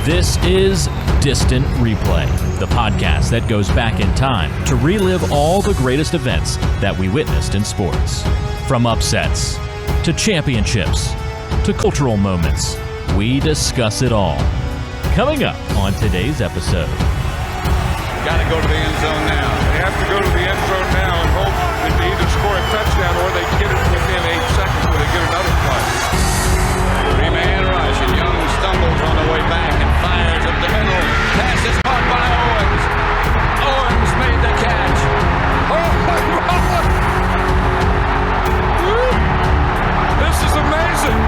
This is Distant Replay, the podcast that goes back in time to relive all the greatest events that we witnessed in sports. From upsets, to championships, to cultural moments, we discuss it all. Coming up on today's episode. Got to go to the end zone now. They have to go to the end zone now and hope that they either score a touchdown or they get it within 8 seconds where they get another play. Three-man rush, and Young stumbles on the way back and fires up the middle. Pass is caught by Owens. Owens made the catch. Oh, my God! This is amazing.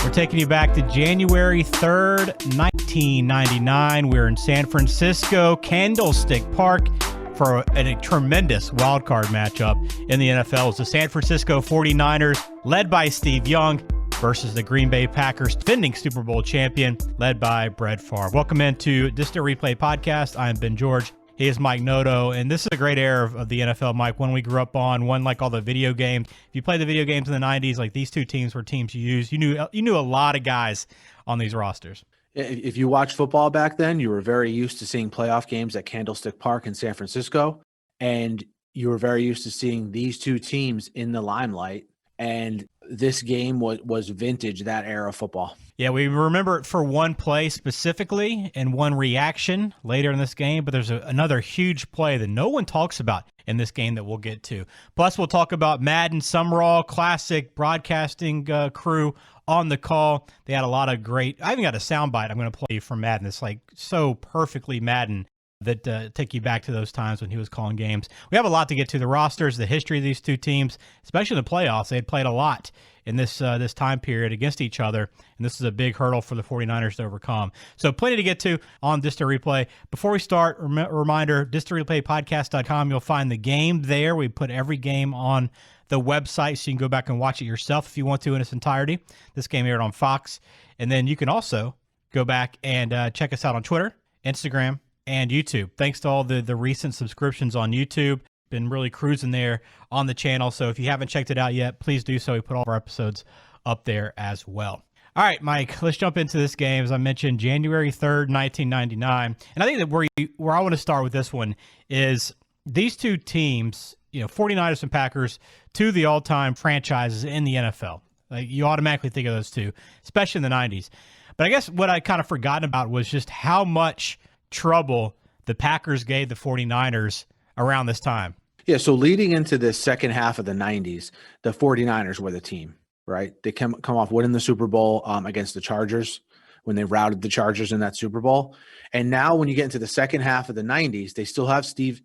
We're taking you back to January 3rd, 1999. We're in San Francisco, Candlestick Park, for a tremendous wild card matchup in the NFL. It's the San Francisco 49ers, led by Steve Young, versus the Green Bay Packers, defending Super Bowl champion, led by Brett Favre. Welcome into Distant Replay Podcast. I'm Ben George. He is Mike Noto, and this is a great era of the NFL, Mike, one we grew up on, one like all the video games. If you played the video games in the 90s, like these two teams were teams you used. You knew a lot of guys on these rosters. If you watched football back then, you were very used to seeing playoff games at Candlestick Park in San Francisco, and you were very used to seeing these two teams in the limelight, and this game was vintage, that era of football. Yeah, we remember it for one play specifically and one reaction later in this game, but there's another huge play that no one talks about in this game that we'll get to. Plus, we'll talk about Madden and Sumrall, classic broadcasting crew on the call. They had a lot of great, I even got a soundbite I'm going to play from Madden. It's like so perfectly Madden that take you back to those times when he was calling games. We have a lot to get to, the rosters, the history of these two teams, especially in the playoffs. They had played a lot in this time period against each other, and this is a big hurdle for the 49ers to overcome. So plenty to get to on Distant Replay. Before we start, reminder, distantreplaypodcast.com, you'll find the game there. We put every game on the website, so you can go back and watch it yourself if you want to in its entirety. This game aired on Fox. And then you can also go back and check us out on Twitter, Instagram, and YouTube. Thanks to all the recent subscriptions on YouTube. Been really cruising there on the channel. So if you haven't checked it out yet, please do so. We put all of our episodes up there as well. All right, Mike, let's jump into this game. As I mentioned, January 3rd, 1999. And I think that where I want to start with this one is these two teams, 49ers and Packers, two of the all-time franchises in the NFL. Like, you automatically think of those two, especially in the 90s. But I guess what I kind of forgotten about was just how much trouble the Packers gave the 49ers around this time. Yeah, so leading into the second half of the 90s, the 49ers were the team, right? They come off winning the Super Bowl against the Chargers when they routed the Chargers in that Super Bowl. And now when you get into the second half of the 90s, they still have Steve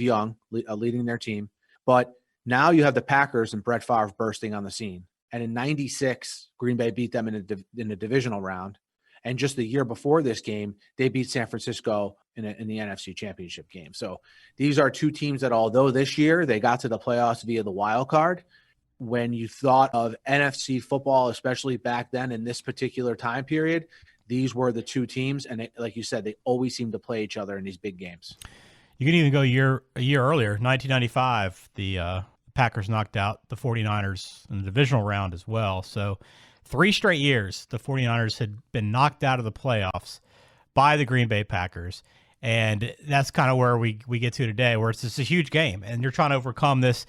Young leading their team. But now you have the Packers and Brett Favre bursting on the scene. And in 96, Green Bay beat them in the divisional round. And just the year before this game, they beat San Francisco in the NFC Championship game. So these are two teams that, although this year they got to the playoffs via the wild card, when you thought of NFC football, especially back then in this particular time period, these were the two teams. And like you said, they always seem to play each other in these big games. You can even go a year earlier, 1995, the Packers knocked out the 49ers in the divisional round as well. So 3 straight years, the 49ers had been knocked out of the playoffs by the Green Bay Packers. And that's kind of where we get to today, where it's just a huge game. And you're trying to overcome this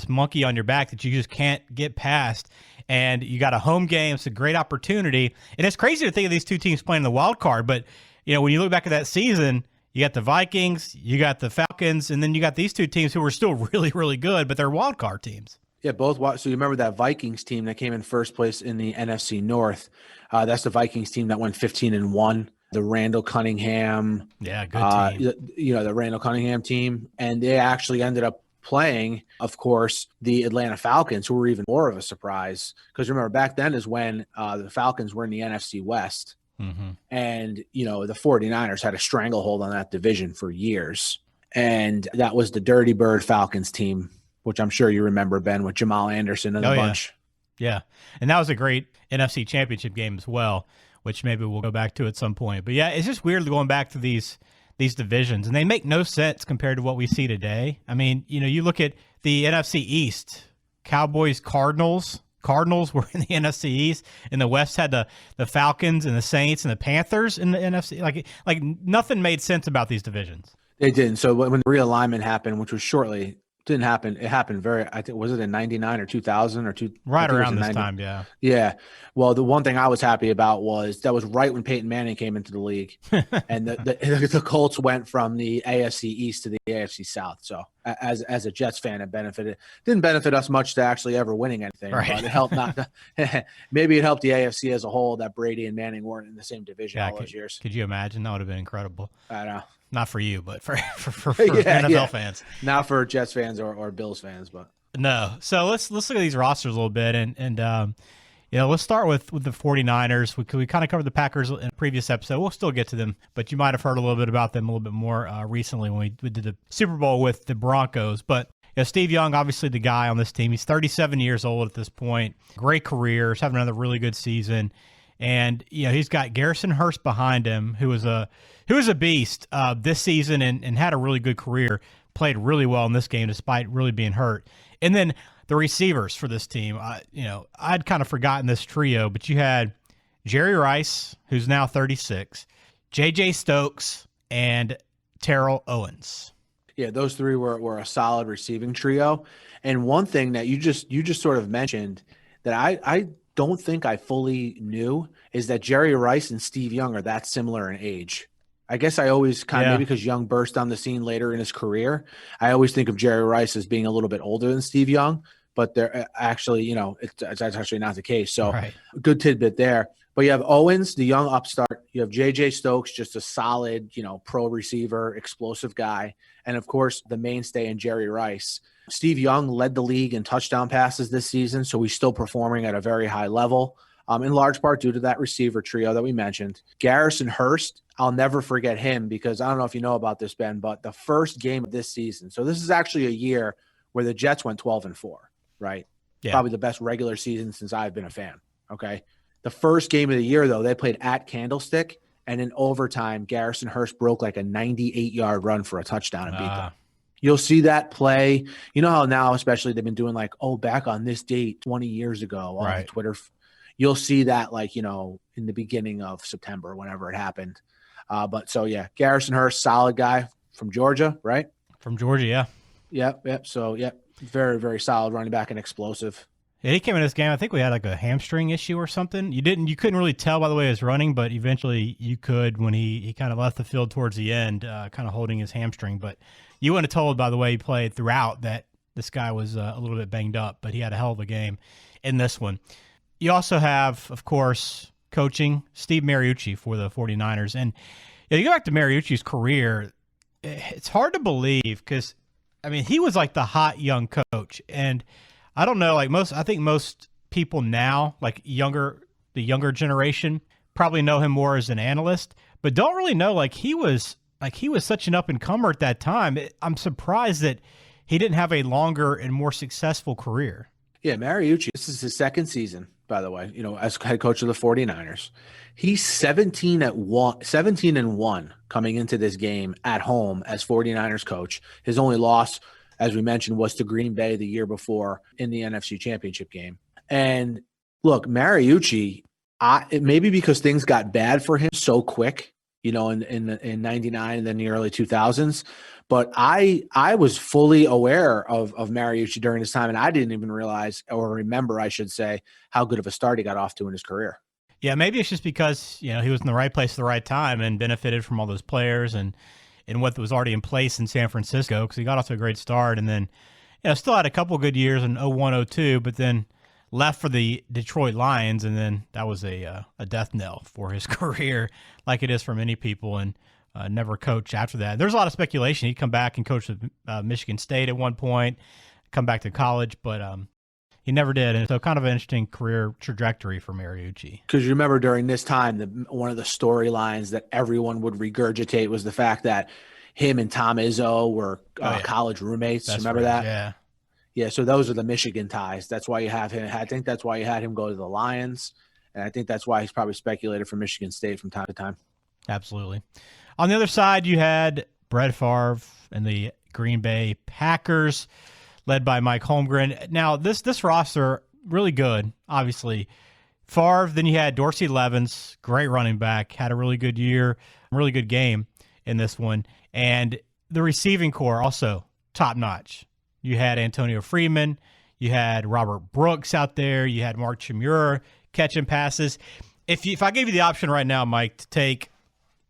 monkey on your back that you just can't get past. And you got a home game. It's a great opportunity. And it's crazy to think of these two teams playing the wild card. But, when you look back at that season, you got the Vikings, you got the Falcons, and then you got these two teams who were still really, really good, but they're wild card teams. Yeah, both. So you remember that Vikings team that came in first place in the NFC North? That's the Vikings team that went 15-1. The Randall Cunningham. Yeah, good team. The Randall Cunningham team. And they actually ended up playing, of course, the Atlanta Falcons, who were even more of a surprise. Because remember, back then is when the Falcons were in the NFC West. Mm-hmm. And, the 49ers had a stranglehold on that division for years. And that was the Dirty Bird Falcons team, which I'm sure you remember, Ben, with Jamal Anderson and a bunch. Yeah. And that was a great NFC Championship game as well, which maybe we'll go back to at some point. But yeah, it's just weird going back to these these divisions, and they make no sense compared to what we see today. I mean, you look at the NFC East, Cowboys, Cardinals. Cardinals were in the NFC East, and the West had the Falcons and the Saints and the Panthers in the NFC. Like nothing made sense about these divisions. They didn't. So when the realignment happened, which was shortly, didn't happen. It happened I think, was it in 99 or 2000 or two? Right around this time, yeah. Yeah. Well, the one thing I was happy about was that was right when Peyton Manning came into the league, and the Colts went from the AFC East to the AFC South. So as a Jets fan, it didn't benefit us much to actually ever winning anything, right. But it helped maybe it helped the AFC as a whole that Brady and Manning weren't in the same division all those years. Could you imagine? That would have been incredible. I know. Not for you, but for NFL fans. Not for Jets fans or Bills fans, but no. So let's look at these rosters a little bit, and let's start with the 49ers. We kind of covered the Packers in a previous episode. We'll still get to them, but you might have heard a little bit about them a little bit more recently when we did the Super Bowl with the Broncos. But Steve Young, obviously the guy on this team. He's 37 years old at this point. Great career. He's having another really good season. And he's got Garrison Hurst behind him, who was a beast this season and had a really good career. Played really well in this game despite really being hurt. And then the receivers for this team, I'd kind of forgotten this trio, but you had Jerry Rice, who's now 36, J.J. Stokes, and Terrell Owens. Yeah, those three were a solid receiving trio. And one thing that you just sort of mentioned that I don't think I fully knew is that Jerry Rice and Steve Young are that similar in age. I guess I always maybe because Young burst on the scene later in his career, I always think of Jerry Rice as being a little bit older than Steve Young, but they're actually, that's actually not the case. So Good tidbit there. But you have Owens, the young upstart. You have J.J. Stokes, just a solid, pro receiver, explosive guy. And, of course, the mainstay in Jerry Rice. Steve Young led the league in touchdown passes this season, so he's still performing at a very high level, in large part due to that receiver trio that we mentioned. Garrison Hurst, I'll never forget him because I don't know if you know about this, Ben, but the first game of this season, so this is actually a year where the Jets went 12-4, right? Yeah. Probably the best regular season since I've been a fan, okay? The first game of the year, though, they played at Candlestick, and in overtime, Garrison Hurst broke like a 98-yard run for a touchdown and beat them. You'll see that play. You know how now, especially, they've been doing like, back on this date 20 years ago on Twitter. You'll see that in the beginning of September, whenever it happened. Garrison Hurst, solid guy from Georgia, right? From Georgia, yeah. Yep. So, very, very solid running back and explosive. Yeah, he came in this game. I think we had like a hamstring issue or something. You couldn't really tell by the way he was running, but eventually you could when he kind of left the field towards the end, kind of holding his hamstring. But you wouldn't have told by the way he played throughout that this guy was a little bit banged up, but he had a hell of a game in this one. You also have, of course, coaching Steve Mariucci for the 49ers. And you go back to Mariucci's career, it's hard to believe because, he was like the hot young coach. And I don't know, I think most people now, the younger generation, probably know him more as an analyst, but don't really know he was such an up-and-comer at that time. I'm surprised that he didn't have a longer and more successful career. Yeah, Mariucci, this is his second season, by the way, as head coach of the 49ers. He's 17-1 coming into this game at home as 49ers coach. His only loss, as we mentioned, was to Green Bay the year before in the NFC Championship game. And look, Mariucci, maybe because things got bad for him so quick, in 99 and then the early 2000s, but I was fully aware of Mariucci during this time, and I didn't even realize or remember, I should say, how good of a start he got off to in his career. Yeah, maybe it's just because, he was in the right place at the right time and benefited from all those players and what was already in place in San Francisco because he got off to a great start and then still had a couple good years in 01-02, but then left for the Detroit Lions, and then that was a death knell for his career like it is for many people, and never coached after that. There's a lot of speculation he'd come back and coach at Michigan State at one point, come back to college, but he never did, and so kind of an interesting career trajectory for Mariucci. Because you remember during this time, one of the storylines that everyone would regurgitate was the fact that him and Tom Izzo were college roommates. That's remember right, that? Yeah, so those are the Michigan ties. That's why you have him. I think that's why you had him go to the Lions, and I think that's why he's probably speculated for Michigan State from time to time. Absolutely. On the other side, you had Brett Favre and the Green Bay Packers, led by Mike Holmgren. Now, this roster, really good, obviously. Favre, then you had Dorsey Levens, great running back, had a really good year, really good game in this one. And the receiving core, also top-notch. You had Antonio Freeman, you had Robert Brooks out there, you had Mark Chmura catching passes. If I gave you the option right now, Mike, to take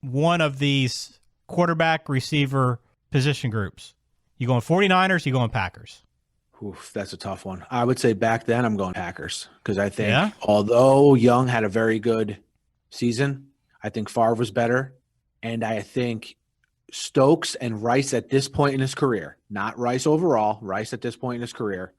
one of these quarterback receiver position groups, you going 49ers, you going Packers? Oof, that's a tough one. I would say back then I'm going Packers because I think although Young had a very good season, I think Favre was better. And I think Stokes and Rice at this point in his career, not Rice overall, Rice at this point in his career,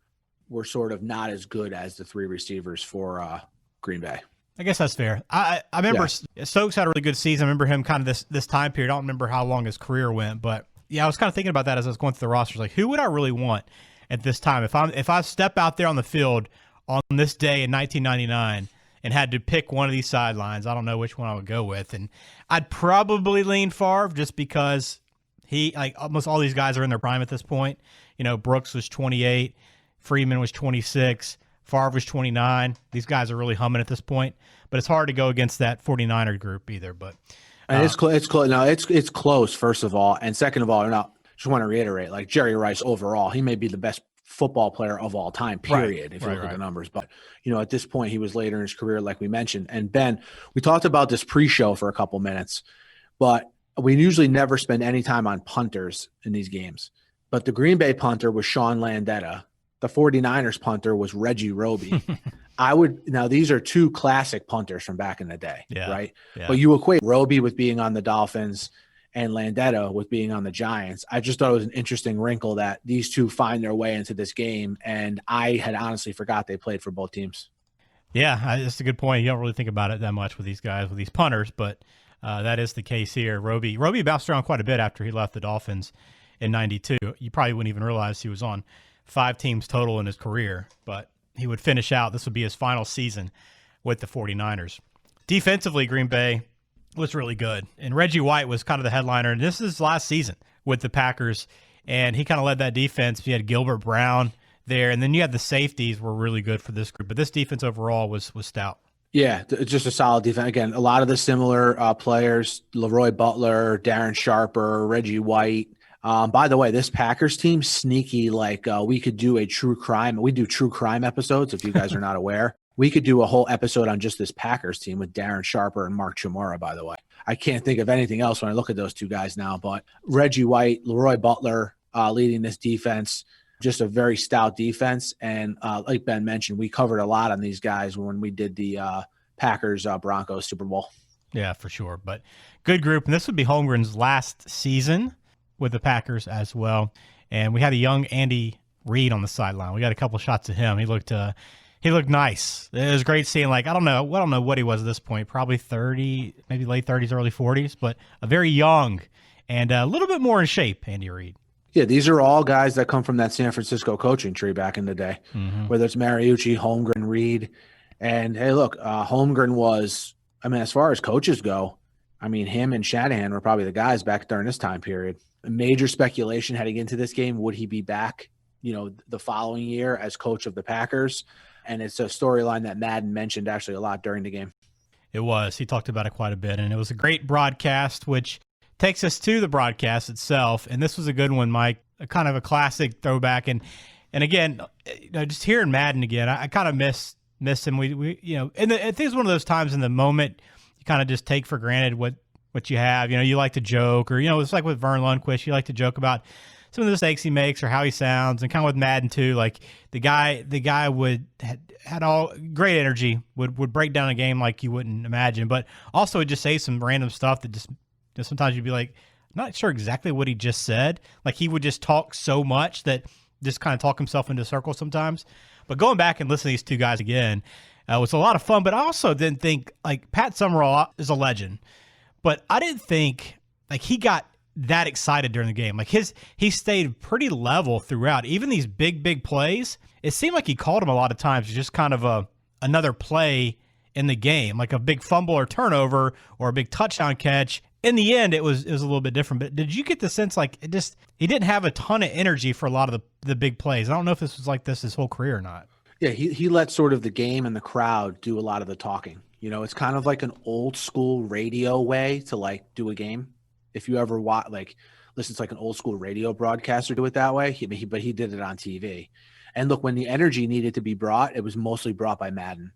were sort of not as good as the three receivers for Green Bay. I guess that's fair. I remember Stokes had a really good season. I remember him kind of this time period. I don't remember how long his career went, but yeah, I was kind of thinking about that as I was going through the rosters. Like, who would I really want at this time? If I step out there on the field on this day in 1999 and had to pick one of these sidelines, I don't know which one I would go with. And I'd probably lean Favre just because almost all these guys are in their prime at this point. You know, Brooks was 28, Freeman was 26, Favre was 29. These guys are really humming at this point, but it's hard to go against that 49er group either. But and it's close. No, it's close. First of all, and second of all, just want to reiterate, like Jerry Rice overall, he may be the best football player of all time. Period. If you look at the numbers, but at this point, he was later in his career, like we mentioned. And Ben, we talked about this pre-show for a couple minutes, but we usually never spend any time on punters in these games. But the Green Bay punter was Sean Landeta. The 49ers punter was Reggie Roby. Now these are two classic punters from back in the day, right? Yeah. But you equate Roby with being on the Dolphins and Landeta with being on the Giants. I just thought it was an interesting wrinkle that these two find their way into this game, and I had honestly forgot they played for both teams. Yeah, that's a good point. You don't really think about it that much with these guys, with these punters, but that is the case here. Roby bounced around quite a bit after he left the Dolphins in 92. You probably wouldn't even realize he was on 5 teams total in his career, but he would finish out. This would be his final season with the 49ers. Defensively, Green Bay was really good, and Reggie White was kind of the headliner, and this is his last season with the Packers, and he kind of led that defense. You had Gilbert Brown there, and then you had the safeties were really good for this group, but this defense overall was stout. Yeah, just a solid defense. Again, a lot of the similar players, Leroy Butler, Darren Sharper, Reggie White. By the way, this Packers team, sneaky, like we could do a true crime. We do true crime episodes, if you guys are not aware. We could do a whole episode on just this Packers team with Darren Sharper and Mark Chmura, by the way. I can't think of anything else when I look at those two guys now, but Reggie White, Leroy Butler leading this defense, just a very stout defense. And like Ben mentioned, we covered a lot on these guys when we did the Packers-Broncos Super Bowl. Yeah, for sure. But good group. And this would be Holmgren's last season with the Packers as well. And we had a young Andy Reid on the sideline. We got a couple shots of him. He looked nice. It was great seeing, like, I don't know what he was at this point, probably 30, maybe late 30s, early 40s, but a very young and a little bit more in shape, Andy Reid. Yeah, these are all guys that come from that San Francisco coaching tree back in the day, whether it's Mariucci, Holmgren, Reid. And, hey, look, Holmgren was, as far as coaches go, him and Shanahan were probably the guys back during this time period. Major speculation heading into this game, would he be back, the following year as coach of the Packers? And it's a storyline that Madden mentioned actually a lot during the game. It was. He talked about it quite a bit, and it was a great broadcast, which takes us to the broadcast itself. And this was a good one, Mike, a kind of a classic throwback. And again, just hearing Madden again, I kind of miss him. We and I think it's one of those times in the moment you kind of just take for granted what you have. You like to joke, or it's like with Vern Lundquist, you like to joke about some of the mistakes he makes or how he sounds, and kind of with Madden too. Like the guy had all great energy, would break down a game like you wouldn't imagine, but also would just say some random stuff that just sometimes you'd be like, I'm not sure exactly what he just said. Like he would just talk so much that just kind of talk himself into a circle sometimes. But going back and listening to these two guys again was a lot of fun. But I also didn't think, like, Pat Sumrall is a legend, but I didn't think like he got that excited during the game. Like he stayed pretty level throughout. Even these big plays, it seemed like he called them a lot of times just kind of another play in the game, like a big fumble or turnover or a big touchdown catch. In the end, it was a little bit different. But did you get the sense like he didn't have a ton of energy for a lot of the big plays? I don't know if this was like this his whole career or not. Yeah, he let sort of the game and the crowd do a lot of the talking. It's kind of like an old school radio way to like do a game. If you ever listen to like an old school radio broadcaster do it that way, but he did it on TV. And look, when the energy needed to be brought, it was mostly brought by Madden.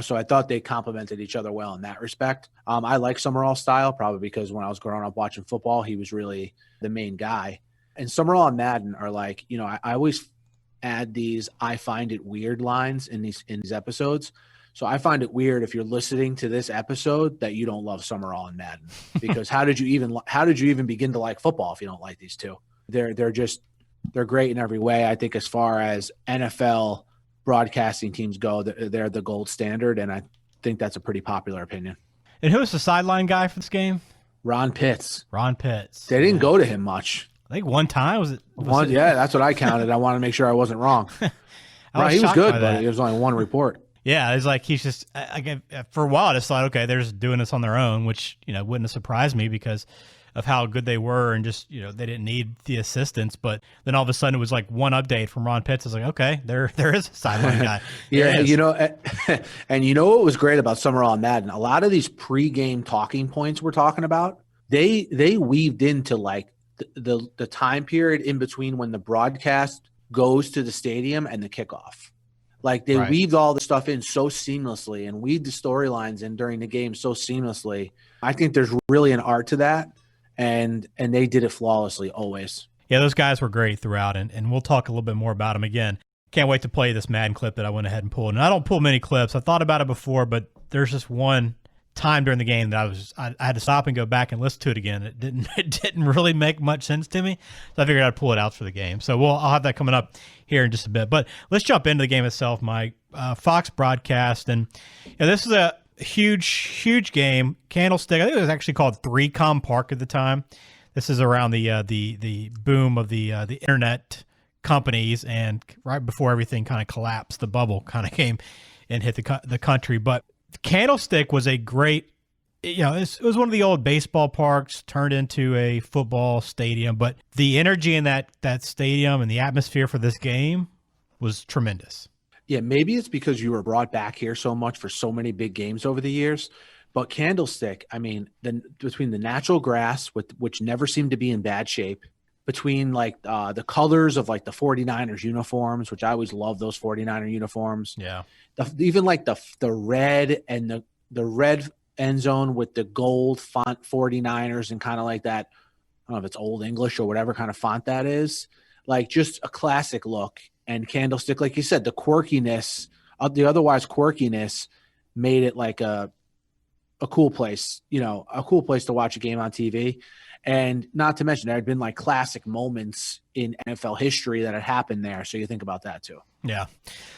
So I thought they complemented each other well in that respect. I like Sumrall's style, probably because when I was growing up watching football, he was really the main guy. And Sumrall and Madden are like, I always add these "I find it weird" lines in these episodes. So I find it weird if you're listening to this episode that you don't love Sumrall and Madden, because how did you even begin to like football if you don't like these two? They're great in every way. I think as far as NFL broadcasting teams go, they're the gold standard, and I think that's a pretty popular opinion. And who was the sideline guy for this game? Ron Pitts. They didn't go to him much. I think one time was it? Yeah, that's what I counted. I want to make sure I wasn't wrong. He was good, but it was only one report. Yeah, it's like he's just for a while I just thought, okay, they're just doing this on their own, which wouldn't have surprised me because of how good they were, and just they didn't need the assistance. But then all of a sudden it was like one update from Ron Pitts. I was like, okay, there is a sideline guy. Yeah, and what was great about Sumrall and Madden? A lot of these pregame talking points we're talking about, they weaved into like the time period in between when the broadcast goes to the stadium and the kickoff. Like they weaved all the stuff in so seamlessly and weaved the storylines in during the game so seamlessly. I think there's really an art to that. And they did it flawlessly always. Yeah, those guys were great throughout, and we'll talk a little bit more about them again. Can't wait to play this Madden clip that I went ahead and pulled. And I don't pull many clips. I thought about it before, but there's just one time during the game that I had to stop and go back and listen to it again. It didn't really make much sense to me, so I figured I'd pull it out for the game. So I'll have that coming up here in just a bit. But let's jump into the game itself, Mike. Fox broadcast, and this is a huge game. Candlestick, I think it was actually called 3Com Park at the time. This is around the boom of the internet companies, and right before everything kind of collapsed, the bubble kind of came and hit the country. But Candlestick was a great, it was one of the old baseball parks turned into a football stadium, but the energy in that stadium and the atmosphere for this game was tremendous. Yeah, maybe it's because you were brought back here so much for so many big games over the years. But Candlestick, I mean, between the natural grass, which never seemed to be in bad shape, between like the colors of like the 49ers uniforms, which I always love those 49er uniforms. Yeah. Even like the red and the red end zone with the gold font 49ers and kind of like that, I don't know if it's Old English or whatever kind of font that is, like just a classic look. And Candlestick, like you said, the quirkiness of the otherwise quirkiness made it like a cool place, a cool place to watch a game on TV. And not to mention there had been like classic moments in NFL history that had happened there. So you think about that too. Yeah.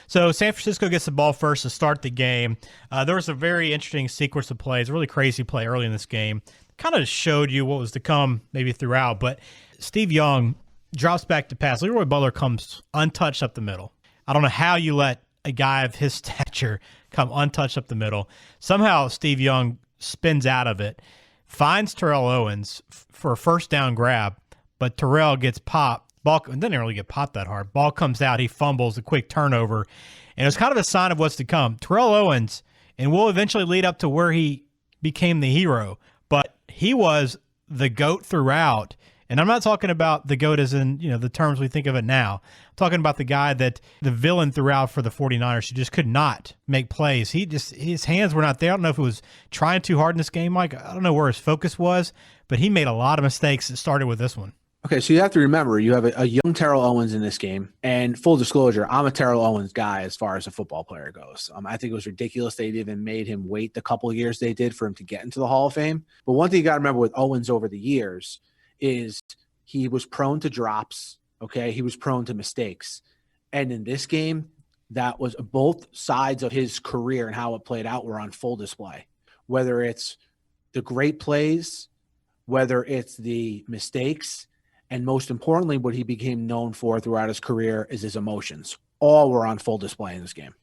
So San Francisco gets the ball first to start the game. There was a very interesting sequence of plays, a really crazy play early in this game. Kind of showed you what was to come maybe throughout. But Steve Young drops back to pass. Leroy Butler comes untouched up the middle. I don't know how you let a guy of his stature come untouched up the middle. Somehow Steve Young spins out of it, finds Terrell Owens for a first down grab, but Terrell gets popped. Ball didn't really get popped that hard. Ball comes out. He fumbles, a quick turnover. And it's kind of a sign of what's to come. Terrell Owens, and will eventually lead up to where he became the hero, but he was the GOAT throughout. And I'm not talking about the GOAT as in, the terms we think of it now. I'm talking about the guy that the villain throughout for the 49ers who just could not make plays. His hands were not there. I don't know if it was trying too hard in this game, Mike. I don't know where his focus was, but he made a lot of mistakes that started with this one. Okay, so you have to remember you have a young Terrell Owens in this game. And full disclosure, I'm a Terrell Owens guy as far as a football player goes. I think it was ridiculous they even made him wait the couple of years they did for him to get into the Hall of Fame. But one thing you got to remember with Owens over the years is he was prone to drops, okay? He was prone to mistakes. And in this game, that was both sides of his career and how it played out were on full display. Whether it's the great plays, whether it's the mistakes, and most importantly, what he became known for throughout his career is his emotions. All were on full display in this game.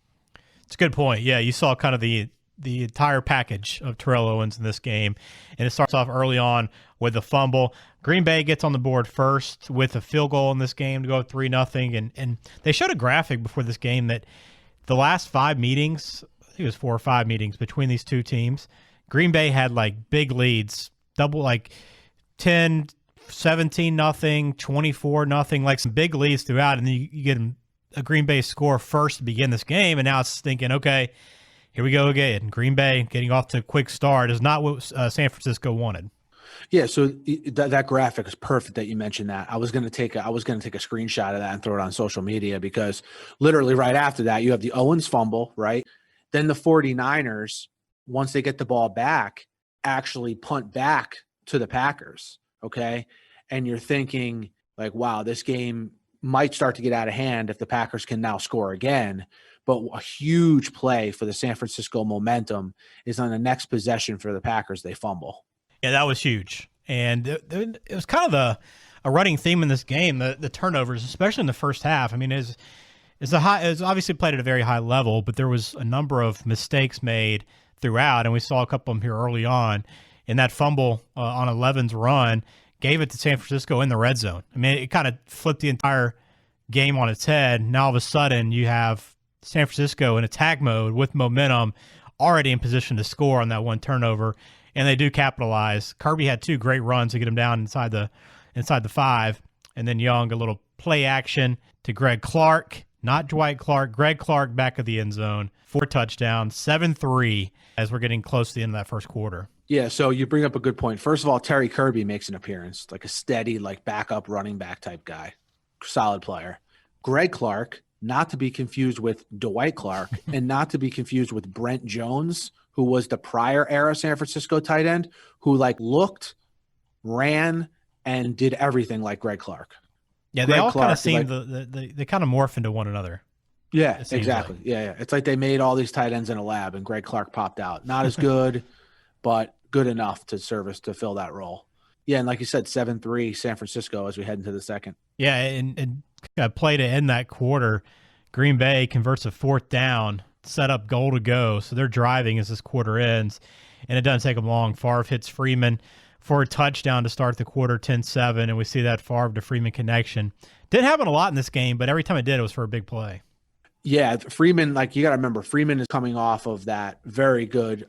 It's a good point. Yeah, you saw kind of the the entire package of Terrell Owens in this game. And it starts off early on with a fumble. Green Bay gets on the board first with a field goal in this game to go 3-0. And they showed a graphic before this game that the last 5 meetings, I think it was 4 or 5 meetings between these two teams, Green Bay had like big leads, double like 10, 17-0, 24-0, like some big leads throughout. And then you get a Green Bay score first to begin this game. And now it's thinking, okay, here we go again. Green Bay getting off to a quick start is not what San Francisco wanted. Yeah, so that graphic is perfect that you mentioned that. I was going to take a screenshot of that and throw it on social media, because literally right after that, you have the Owens fumble, right? Then the 49ers, once they get the ball back, actually punt back to the Packers, okay? And you're thinking like, wow, this game might start to get out of hand if the Packers can now score again. But a huge play for the San Francisco momentum is on the next possession for the Packers. They fumble. Yeah, that was huge. And it was kind of a running theme in this game, the turnovers, especially in the first half. I mean, it's obviously played at a very high level, but there was a number of mistakes made throughout, and we saw a couple of them here early on. And that fumble on 11's run gave it to San Francisco in the red zone. I mean, it kind of flipped the entire game on its head. Now all of a sudden you have San Francisco in attack mode with momentum, already in position to score on that one turnover, and they do capitalize. Kirby had 2 great runs to get him down inside the 5, and then Young, a little play action to Greg Clark, not Dwight Clark, Greg Clark back of the end zone, 4 touchdowns, 7-3 as we're getting close to the end of that first quarter. Yeah, so you bring up a good point. First of all, Terry Kirby makes an appearance, like a steady, like backup running back type guy, solid player. Greg Clark, not to be confused with Dwight Clark, and not to be confused with Brent Jones, who was the prior era San Francisco tight end, who like looked, ran, and did everything like Greg Clark. Yeah, they all kind of seem they kind of morph into one another. Yeah, exactly. Like. Yeah. It's like they made all these tight ends in a lab, and Greg Clark popped out. Not as good, but good enough to fill that role. Yeah, and like you said, 7-3 San Francisco as we head into the second. Yeah, and play to end that quarter, Green Bay converts a 4th down, set up goal to go. So they're driving as this quarter ends, and it doesn't take them long. Favre hits Freeman for a touchdown to start the quarter, 10-7, and we see that Favre to Freeman connection. Didn't happen a lot in this game, but every time it did, it was for a big play. Yeah, Freeman, like you got to remember, Freeman is coming off of that very good,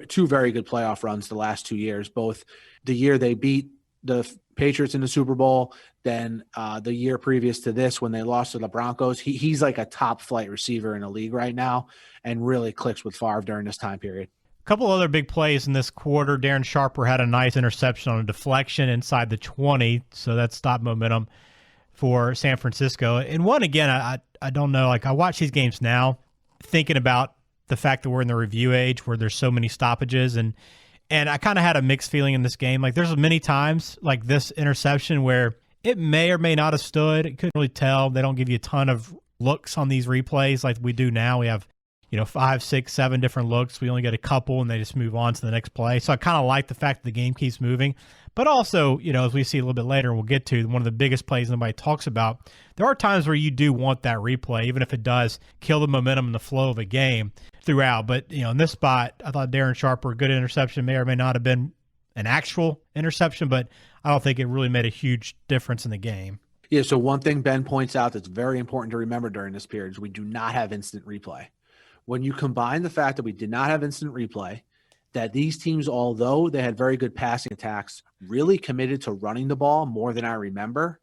2 very good playoff runs the last 2 years, both the year they beat the Patriots in the Super Bowl, then the year previous to this when they lost to the Broncos. He's like a top flight receiver in the league right now and really clicks with Favre during this time period. A couple other big plays in this quarter. Darren Sharper had a nice interception on a deflection inside the 20, so that stopped momentum for San Francisco. And one, again, I don't know, like I watch these games now thinking about the fact that we're in the review age where there's so many stoppages, and I kind of had a mixed feeling in this game. Like there's many times like this interception where it may or may not have stood. It couldn't really tell. They don't give you a ton of looks on these replays like we do now. We have, 5, 6, 7 different looks. We only get a couple and they just move on to the next play. So I kind of like the fact that the game keeps moving. But also, as we see a little bit later, and we'll get to one of the biggest plays nobody talks about, there are times where you do want that replay, even if it does kill the momentum and the flow of a game throughout. But, in this spot, I thought Darren Sharper, good interception, may or may not have been an actual interception, but I don't think it really made a huge difference in the game. Yeah, so one thing Ben points out that's very important to remember during this period is we do not have instant replay. When you combine the fact that we did not have instant replay, that these teams, although they had very good passing attacks, really committed to running the ball more than I remember,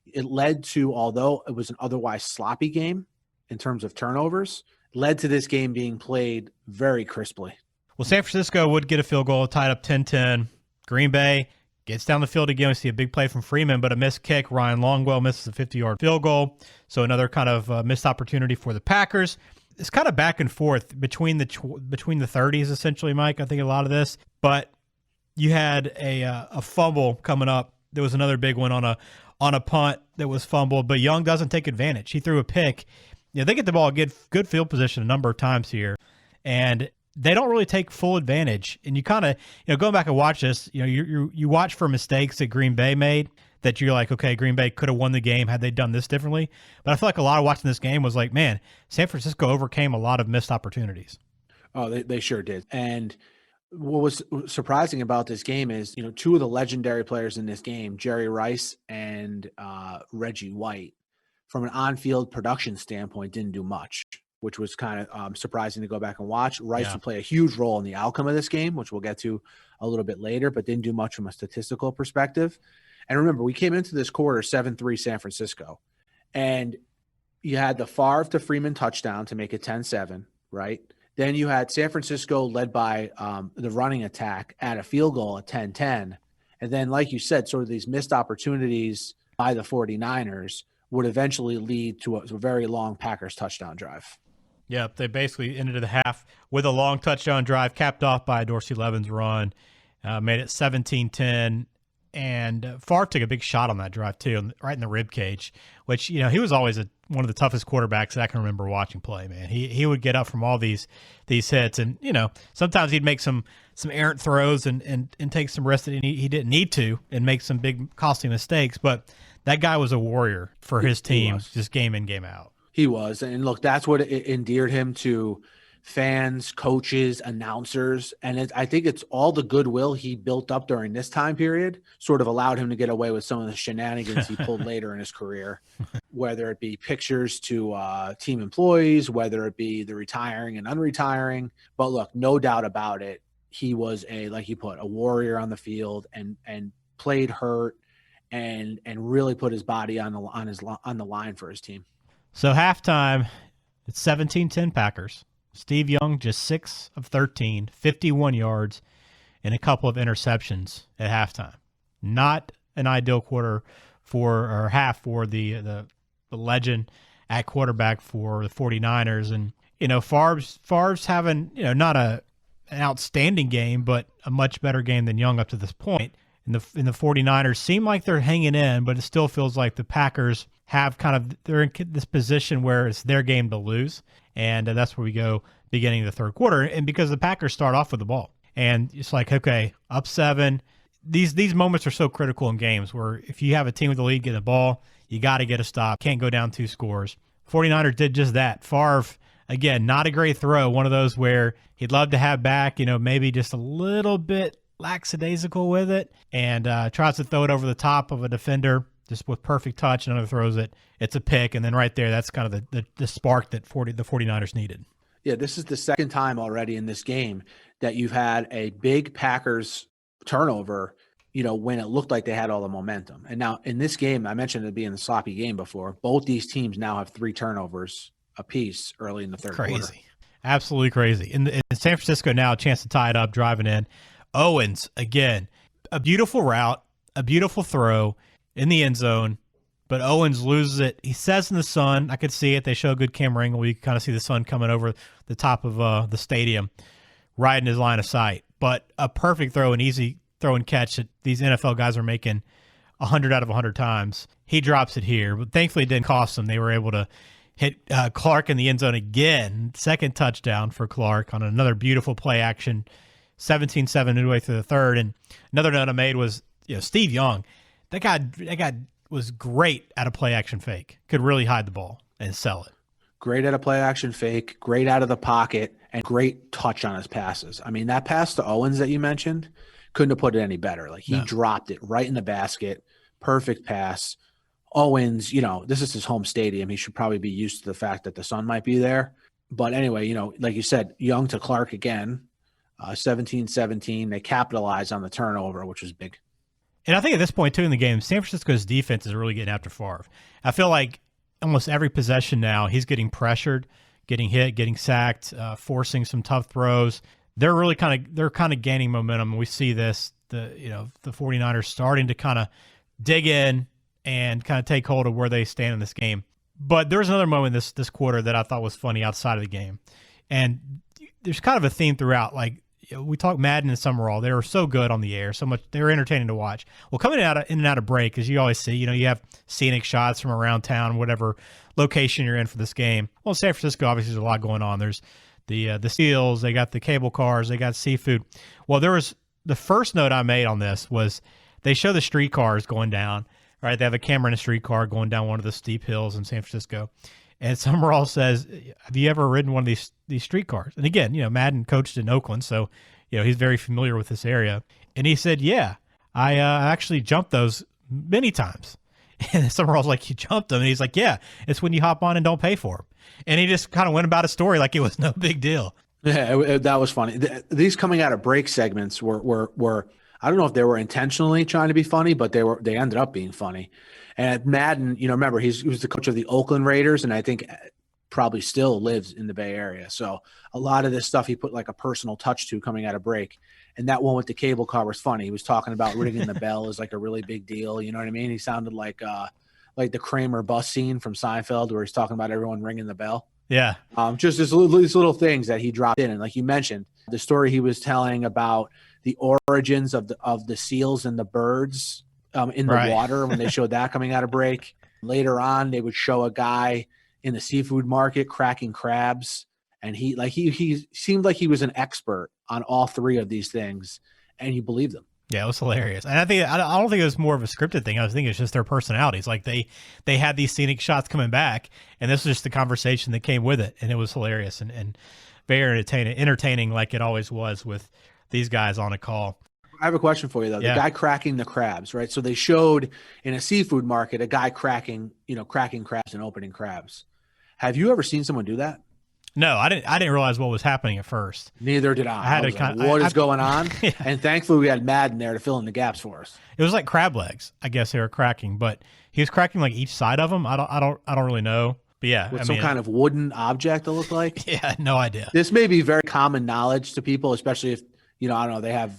it led to, although it was an otherwise sloppy game in terms of turnovers, led to this game being played very crisply. Well, San Francisco would get a field goal, tied up 10-10. Green Bay gets down the field again. We see a big play from Freeman, but a missed kick. Ryan Longwell misses a 50-yard field goal. So another kind of missed opportunity for the Packers. It's kind of back and forth between the 30s, essentially, Mike. I think a lot of this. But you had a fumble coming up. There was another big one on a punt that was fumbled, but Young doesn't take advantage. He threw a pick. They get the ball good field position a number of times here, and they don't really take full advantage. And you kind of, going back and watch this, you watch for mistakes that Green Bay made that you're like, okay, Green Bay could have won the game had they done this differently. But I feel like a lot of watching this game was like, man, San Francisco overcame a lot of missed opportunities. Oh, they sure did. And what was surprising about this game is, two of the legendary players in this game, Jerry Rice and Reggie White, from an on-field production standpoint, didn't do much, which was kind of surprising to go back and watch. Rice would play a huge role in the outcome of this game, which we'll get to a little bit later, but didn't do much from a statistical perspective. And remember, we came into this quarter 7-3 San Francisco, and you had the Favre to Freeman touchdown to make it 10-7, right? Then you had San Francisco led by the running attack at a field goal at 10-10. And then, like you said, sort of these missed opportunities by the 49ers would eventually lead to a very long Packers touchdown drive. Yep, they basically ended the half with a long touchdown drive capped off by Dorsey Levin's run, made it 17-10. And Favre took a big shot on that drive, too, right in the rib cage, which, he was always one of the toughest quarterbacks that I can remember watching play, man. He would get up from all these hits, and, sometimes he'd make some errant throws and take some risks that he didn't need to and make some big costly mistakes. But that guy was a warrior for his team, just game in, game out. He was. And, look, that's what endeared him to fans, coaches, announcers, and I think it's all the goodwill he built up during this time period sort of allowed him to get away with some of the shenanigans he pulled later in his career, whether it be pictures to team employees, whether it be the retiring and unretiring. But look, no doubt about it, he was like you put, a warrior on the field and played hurt and really put his body on the line for his team. So halftime, it's 17-10 Packers. Steve Young just 6 of 13, 51 yards, and a couple of interceptions at halftime. Not an ideal half for the legend at quarterback for the 49ers. And, Favre's having, not an outstanding game, but a much better game than Young up to this point. And the 49ers seem like they're hanging in, but it still feels like the Packers have they're in this position where it's their game to lose. And that's where we go beginning of the third quarter. And because the Packers start off with the ball. And it's like, okay, up 7. These moments are so critical in games where if you have a team with the lead getting the ball, you got to get a stop. Can't go down 2 scores. 49ers did just that. Favre, again, not a great throw. One of those where he'd love to have back, maybe just a little bit lackadaisical with it. And tries to throw it over the top of a defender just with perfect touch, and another throws it. It's a pick, and then right there, that's kind of the spark that the 49ers needed. Yeah, this is the second time already in this game that you've had a big Packers turnover, when it looked like they had all the momentum. And now in this game, I mentioned it being a sloppy game before, both these teams now have 3 turnovers apiece early in the third quarter. Crazy. Absolutely crazy. In San Francisco now, a chance to tie it up, driving in. Owens, again, a beautiful route, a beautiful throw in the end zone, but Owens loses it. He says in the sun, I could see it. They show a good camera angle. You can kind of see the sun coming over the top of the stadium, right in his line of sight. But a perfect throw, an easy throw and catch that these NFL guys are making 100 out of 100 times. He drops it here, but thankfully it didn't cost them. They were able to hit Clark in the end zone again. Second touchdown for Clark on another beautiful play action, 17-7 midway through the third. And another note I made was, Steve Young. That guy was great at a play-action fake. Could really hide the ball and sell it. Great at a play-action fake, great out of the pocket, and great touch on his passes. I mean, that pass to Owens that you mentioned, couldn't have put it any better. Like, he dropped it right in the basket. Perfect pass. Owens, this is his home stadium. He should probably be used to the fact that the sun might be there. But anyway, like you said, Young to Clark again, 17-17. They capitalized on the turnover, which was big. And I think at this point, too, in the game, San Francisco's defense is really getting after Favre. I feel like almost every possession now, he's getting pressured, getting hit, getting sacked, forcing some tough throws. They're really kind of gaining momentum. We see this, the 49ers starting to kind of dig in and kind of take hold of where they stand in this game. But there was another moment this quarter that I thought was funny outside of the game. And there's kind of a theme throughout, like, we talk Madden and Sumrall. They were so good on the air, so much they were entertaining to watch. Well, coming in and out of break, as you always see, you have scenic shots from around town, whatever location you're in for this game. Well, San Francisco, obviously, there's a lot going on. There's the seals, they got the cable cars, they got seafood. Well, there was the first note I made on this was they show the streetcars going down. Right, they have a camera in a streetcar going down one of the steep hills in San Francisco, And Sumrall says, have you ever ridden one of these streetcars? And again, Madden coached in Oakland, so, he's very familiar with this area. And he said, yeah, I actually jumped those many times. And Sumrall's like, you jumped them? And he's like, yeah, it's when you hop on and don't pay for them. And he just kind of went about his story like it was no big deal. Yeah, that was funny. These coming out of break segments were I don't know if they were intentionally trying to be funny, but they ended up being funny. And Madden, remember he was the coach of the Oakland Raiders, and I think probably still lives in the Bay Area. So a lot of this stuff he put like a personal touch to coming out of break. And that one with the cable car was funny. He was talking about ringing the bell is like a really big deal. You know what I mean? He sounded like the Kramer bus scene from Seinfeld where he's talking about everyone ringing the bell. Yeah. Just these little things that he dropped in. And like you mentioned, the story he was telling about the origins of the seals and the birds in the water when they showed that coming out of break. Later on, they would show a guy in the seafood market cracking crabs. And he seemed like he was an expert on all three of these things, and you believe them. Yeah, it was hilarious. And I don't think it was more of a scripted thing. I was thinking it's just their personalities. Like they had these scenic shots coming back, and this was just the conversation that came with it, and it was hilarious and very entertaining like it always was with these guys on a call. I have a question for you though. Yeah. The guy cracking the crabs, right? So they showed in a seafood market a guy cracking crabs and opening crabs. Have you ever seen someone do that? No, I didn't realize what was happening at first. Neither did I. What is going on? Yeah. And thankfully we had Madden there to fill in the gaps for us. It was like crab legs, I guess they were cracking, but he was cracking like each side of them. I don't really know. But yeah, with some kind of wooden object it looked like. Yeah, no idea. This may be very common knowledge to people, especially if I don't know, they have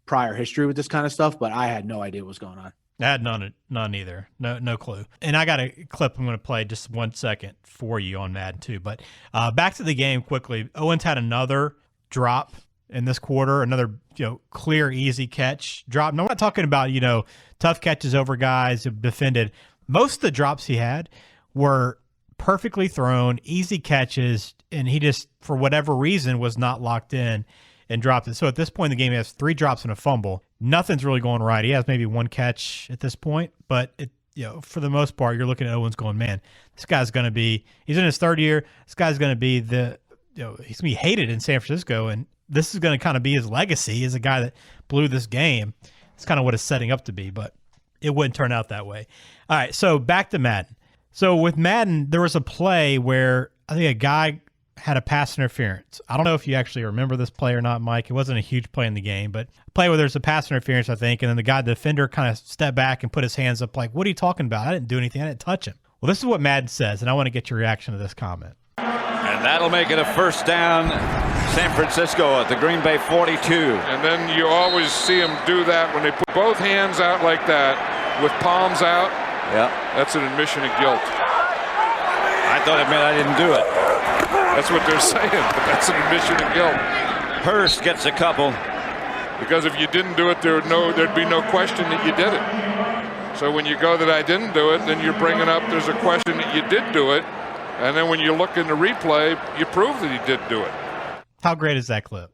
prior history with this kind of stuff. But I had no idea what was going on. I had none either. No clue. And I got a clip I'm going to play just 1 second for you on Madden too. But back to the game quickly. Owens had another drop in this quarter, another clear, easy catch drop. No, I'm not talking about tough catches over guys who defended. Most of the drops he had were perfectly thrown, easy catches, and he just, for whatever reason, was not locked in and dropped it. So at this point in the game, he has 3 drops and a fumble. Nothing's really going right. He has maybe 1 catch at this point, but for the most part, you're looking at Owens going, man, this guy's going to be, he's in his 3rd year. This guy's going to be he's going to be hated in San Francisco. And this is going to kind of be his legacy as a guy that blew this game. It's kind of what it's setting up to be, but it wouldn't turn out that way. All right. So back to Madden. So with Madden, there was a play where I think a guy had a pass interference. I don't know if you actually remember this play or not, Mike. It wasn't a huge play in the game, but a play where there's a pass interference, I think, and then the defender kind of stepped back and put his hands up like, what are you talking about? I didn't do anything. I didn't touch him. Well, this is what Madden says, and I want to get your reaction to this comment. And that'll make it a first down, San Francisco at the Green Bay 42. And then you always see them do that when they put both hands out like that with palms out. Yeah. That's an admission of guilt. I thought it meant I didn't do it. That's what they're saying, but that's an admission of guilt. Hurst gets a couple. Because if you didn't do it, there'd be no question that you did it. So when you go that I didn't do it, then you're bringing up there's a question that you did do it. And then when you look in the replay, you prove that he did do it. How great is that clip?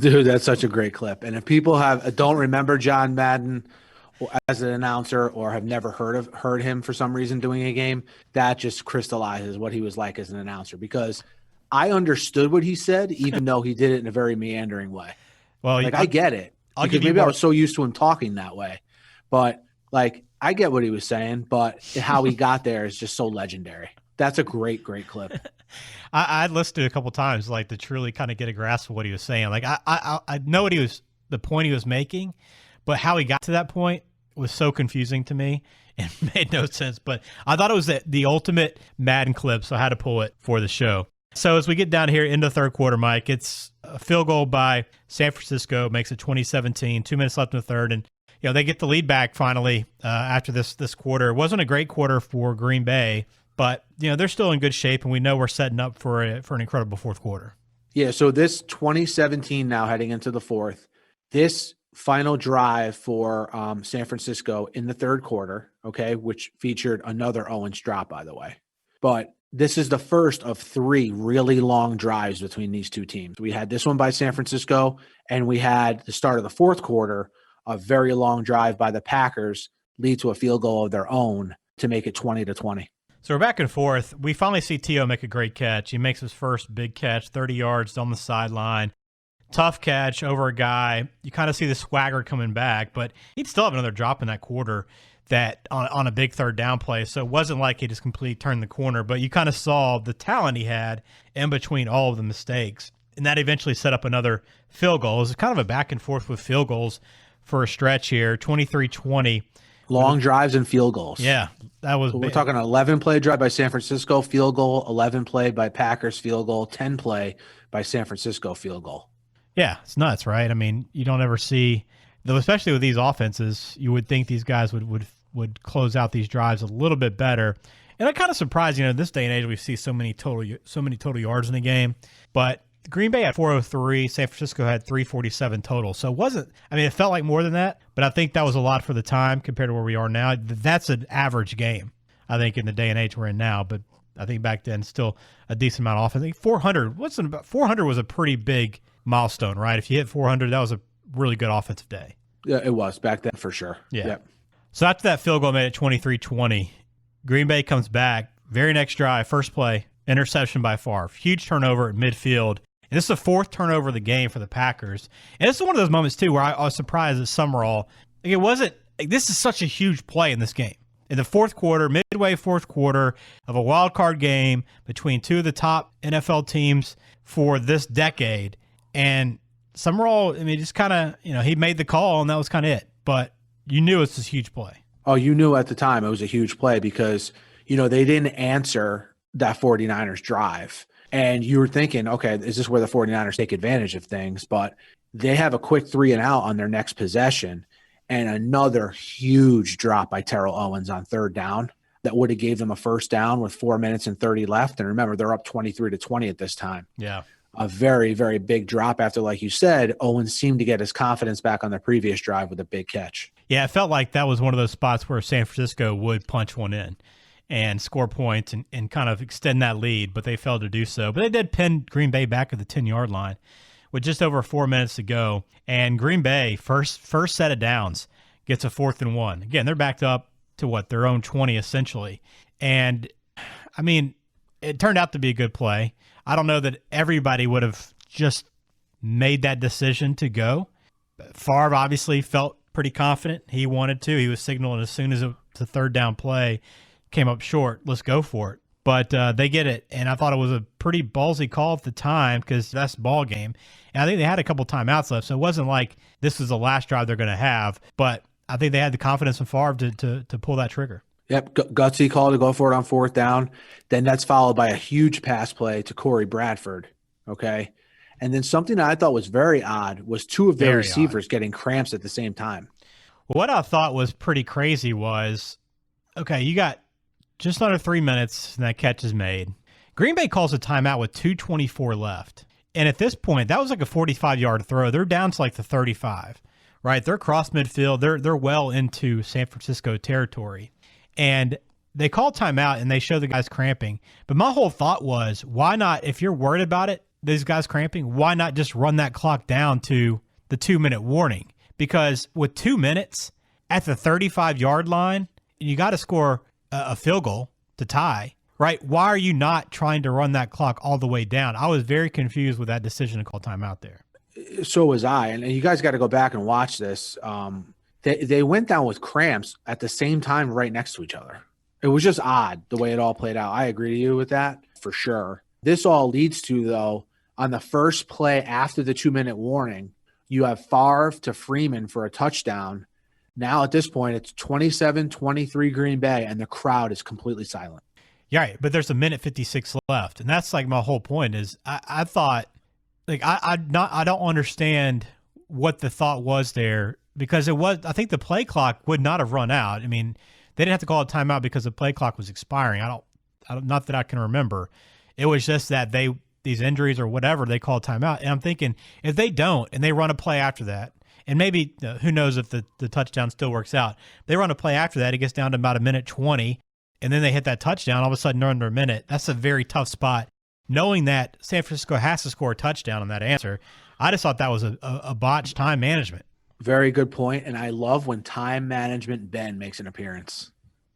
Dude, that's such a great clip. And if people don't remember John Madden as an announcer or have never heard him for some reason doing a game, that just crystallizes what he was like as an announcer, because I understood what he said, even though he did it in a very meandering way. Well, I get it. Maybe I was so used to him talking that way, but I get what he was saying, but how he got there is just so legendary. That's a great clip. I listened to it a couple times, to truly kind of get a grasp of what he was saying. I know the point he was making, but how he got to that point was so confusing to me. It made no sense, but I thought it was the ultimate Madden clip, so I had to pull it for the show. So as we get down here in the 3rd quarter, Mike, it's a field goal by San Francisco, makes it 2017, 2 minutes left in the 3rd, and they get the lead back finally after this quarter. It wasn't a great quarter for Green Bay, but they're still in good shape, and we know we're setting up for an incredible 4th quarter. Yeah, so this 2017 now heading into the 4th, this final drive for San Francisco in the 3rd quarter, okay, which featured another Owens drop, by the way. But this is the first of 3 really long drives between these two teams. We had this one by San Francisco, and we had the start of the 4th quarter, a very long drive by the Packers lead to a field goal of their own to make it 20-20. So we're back and forth. We finally see T.O. make a great catch. He makes his first big catch, 30 yards on the sideline. Tough catch over a guy. You kind of see the swagger coming back, but he'd still have another drop in that quarter that on a big third down play. So it wasn't like he just completely turned the corner, but you kind of saw the talent he had in between all of the mistakes. And that eventually set up another field goal. It was kind of a back and forth with field goals for a stretch here, 23-20. Long drives and field goals. Yeah, that was We're big. talking an 11-play drive by San Francisco, field goal, 11-play by Packers, field goal, 10-play by San Francisco, field goal. Yeah, it's nuts, right? I mean, you don't ever see, though, especially with these offenses, you would think these guys would close out these drives a little bit better. And I'm kind of surprised, this day and age we see so many total yards in the game. But Green Bay had 403, San Francisco had 347 total. So it felt like more than that, but I think that was a lot for the time compared to where we are now. That's an average game, I think, in the day and age we're in now. But I think back then, still a decent amount of offense. I think 400 was a pretty big milestone, right? If you hit 400, that was a really good offensive day. Yeah, it was back then for sure. Yeah. Yep. So after that field goal made it 23-20, Green Bay comes back. Very next drive, first play, interception by Favre. Huge turnover at midfield. And this is the fourth turnover of the game for the Packers. And this is one of those moments, too, where I was surprised at Sumrall. This is such a huge play in this game. In the fourth quarter, midway fourth quarter of a wild card game between two of the top NFL teams for this decade. And Sumrall, just kind of, he made the call, and that was kind of it. But you knew it's this huge play. Oh, you knew at the time it was a huge play because, they didn't answer that 49ers drive. And you were thinking, okay, is this where the 49ers take advantage of things? But they have a quick 3-and-out on their next possession and another huge drop by Terrell Owens on third down that would have gave them a first down with 4 minutes and 30 left. And remember, they're up 23-20 at this time. Yeah. A very, very big drop after, like you said, Owens seemed to get his confidence back on the previous drive with a big catch. Yeah, it felt like that was one of those spots where San Francisco would punch one in and score points and kind of extend that lead, but they failed to do so. But they did pin Green Bay back at the 10-yard line with just over 4 minutes to go. And Green Bay, first set of downs, gets a 4th and 1. Again, they're backed up to their own 20 essentially. And, it turned out to be a good play. I don't know that everybody would have just made that decision to go. Favre obviously felt pretty confident. He wanted to. He was signaling as soon as the third down play came up short, let's go for it. But they get it, and I thought it was a pretty ballsy call at the time because that's the ball game. And I think they had a couple timeouts left, so it wasn't like this was the last drive they're going to have. But I think they had the confidence in Favre to pull that trigger. Yep, gutsy call to go for it on fourth down. Then that's followed by a huge pass play to Corey Bradford, okay? And then something that I thought was very odd was two of their receivers getting cramps at the same time. Well, what I thought was pretty crazy was, okay, you got just under 3 minutes and that catch is made. Green Bay calls a timeout with 2:24 left. And at this point, that was like a 45-yard throw. They're down to like the 35, right? They're across midfield. They're well into San Francisco territory. And they call timeout and they show the guys cramping. But my whole thought was, why not, if you're worried about it, these guys cramping, why not just run that clock down to the 2-minute warning? Because with 2 minutes at the 35-yard line, you got to score a field goal to tie, right? Why are you not trying to run that clock all the way down? I was very confused with that decision to call timeout there. So was I. And you guys got to go back and watch this. They went down with cramps at the same time right next to each other. It was just odd the way it all played out. I agree with you with that for sure. This all leads to, though, on the first play after the 2-minute warning, you have Favre to Freeman for a touchdown. Now at this point, it's 27-23 Green Bay, and the crowd is completely silent. Yeah, right, but there's a minute 56 left, and that's like my whole point is I thought, like I don't understand what the thought was there. Because I think the play clock would not have run out. I mean, they didn't have to call a timeout because the play clock was expiring. I don't, not that I can remember. It was just that these injuries or whatever, they call a timeout. And I'm thinking, if they don't and they run a play after that, and maybe who knows if the touchdown still works out. They run a play after that, it gets down to about a minute 20, and then they hit that touchdown. All of a sudden, they're under a minute. That's a very tough spot. Knowing that San Francisco has to score a touchdown on that answer, I just thought that was a botched time management. Very good point, and I love when time management Ben makes an appearance.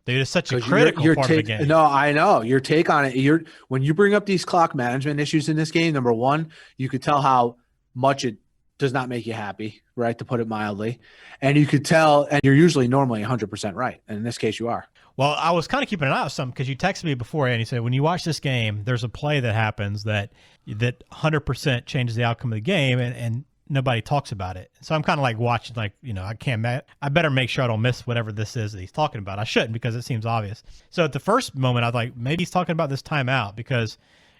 Dude, it's such a critical part of the game. No, I know. Your take on it, when you bring up these clock management issues in this game, number one, you could tell how much it does not make you happy, right, to put it mildly. And you could tell, and you're usually normally 100% right. And in this case, you are. Well, I was kind of keeping an eye on something because you texted me before, and you said, when you watch this game, there's a play that happens that 100% changes the outcome of the game, and nobody talks about it. So I'm kind of like watching, like, I better make sure I don't miss whatever this is that he's talking about. I shouldn't, because it seems obvious. So at the first moment, I was like, maybe he's talking about this timeout because,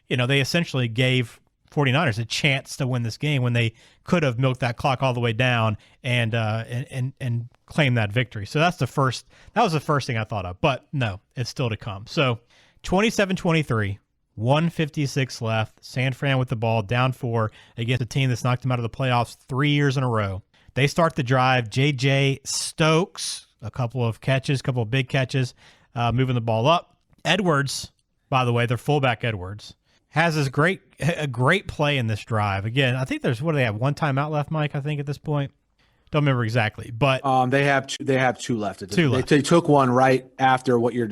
they essentially gave 49ers a chance to win this game when they could have milked that clock all the way down and claim that victory. So that was the first thing I thought of. But no, it's still to come. So 27-23. 1:56 left. San Fran with the ball, down 4 against a team that's knocked them out of the playoffs 3 years in a row. They start the drive. J.J. Stokes, a couple of big catches, moving the ball up. Edwards, by the way, their fullback Edwards, has a great play in this drive. Again, I think there's, what do they have, one timeout left, Mike, I think, at this point? Don't remember exactly, but they have two left at this point. They took one right after what you're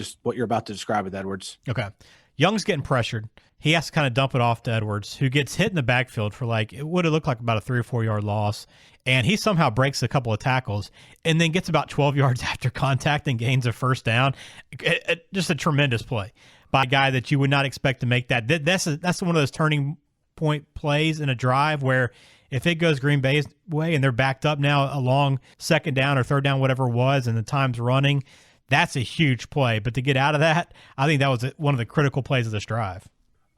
about to describe with Edwards. Okay. Young's getting pressured. He has to kind of dump it off to Edwards, who gets hit in the backfield for it would have looked like about a 3 or 4 yard loss. And he somehow breaks a couple of tackles and then gets about 12 yards after contact and gains a first down. Just a tremendous play by a guy that you would not expect to make that. That's one of those turning point plays in a drive where if it goes Green Bay's way and they're backed up now along second down or third down, whatever it was, and the time's running, that's a huge play. But to get out of that, I think that was one of the critical plays of this drive.